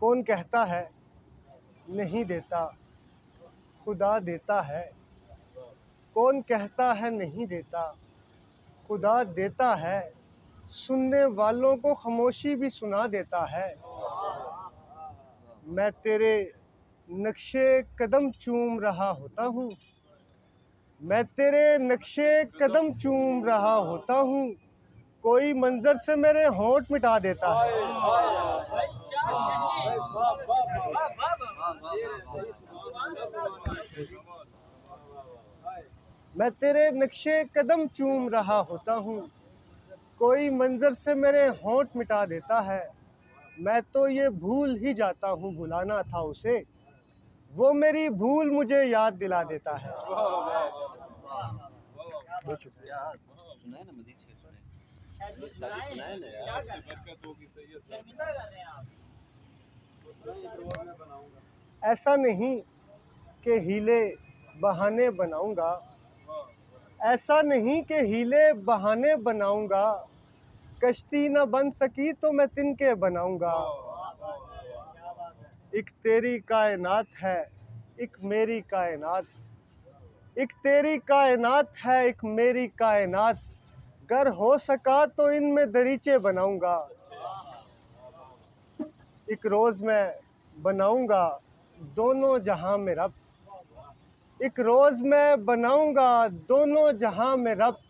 कौन कहता है नहीं देता, खुदा देता है। कौन कहता है नहीं देता, खुदा देता है। सुनने वालों को खामोशी भी सुना देता है। मैं तेरे नक्शे कदम चूम रहा होता हूँ, मैं तेरे नक्शे कदम चूम रहा होता हूँ, कोई मंजर से मेरे होंठ मिटा देता है। मैं तेरे नक्शे कदम चूम रहा होता हूँ, कोई मंजर से मेरे होंठ मिटा देता है। मैं तो ये भूल ही जाता हूँ भुलाना था उसे, वो मेरी भूल मुझे याद दिला देता है। बहुत शुक्रिया। सुनाए ना, मजीद शेर सुनाए ना यार, से बरकत होगी। ऐसा नहीं कि हीले बहाने बनाऊंगा, ऐसा नहीं कि हीले बहाने बनाऊंगा, कश्ती न बन सकी तो मैं तिनके बनाऊंगा। एक तेरी कायनात है, एक मेरी कायनात, एक तेरी कायनात है, एक मेरी कायनात, गर हो सका तो इनमें दरीचे बनाऊंगा। एक रोज़ मैं बनाऊंगा दोनों जहां में रब्त, एक रोज़ मैं बनाऊंगा दोनों जहां में रब्त,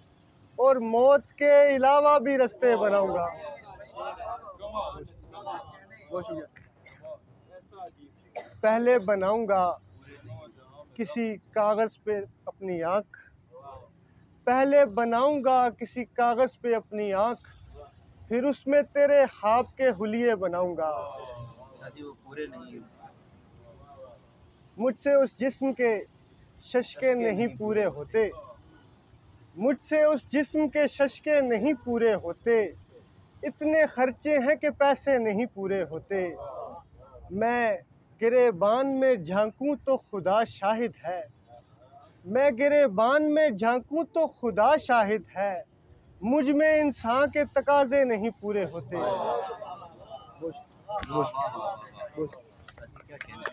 और मौत के अलावा भी रास्ते बनाऊंगा। बहुत शुक्रिया। पहले बनाऊंगा किसी कागज़ पे अपनी आँख, पहले बनाऊंगा किसी कागज़ पे अपनी आँख, फिर उसमें तेरे ख्वाब के हुलिये बनाऊंगा। वो पूरे नहीं, मुझसे उस जिस्म के शशके नहीं पूरे होते, मुझसे उस जिस्म के शशके नहीं पूरे होते, इतने खर्चे हैं कि पैसे नहीं पूरे होते। मैं गिरेबान में झांकूं तो खुदा शाहिद है, मैं गिरेबान में झांकूं तो खुदा शाहिद है, मुझ में इंसान के तकाजे नहीं पूरे होते। क्या कहना।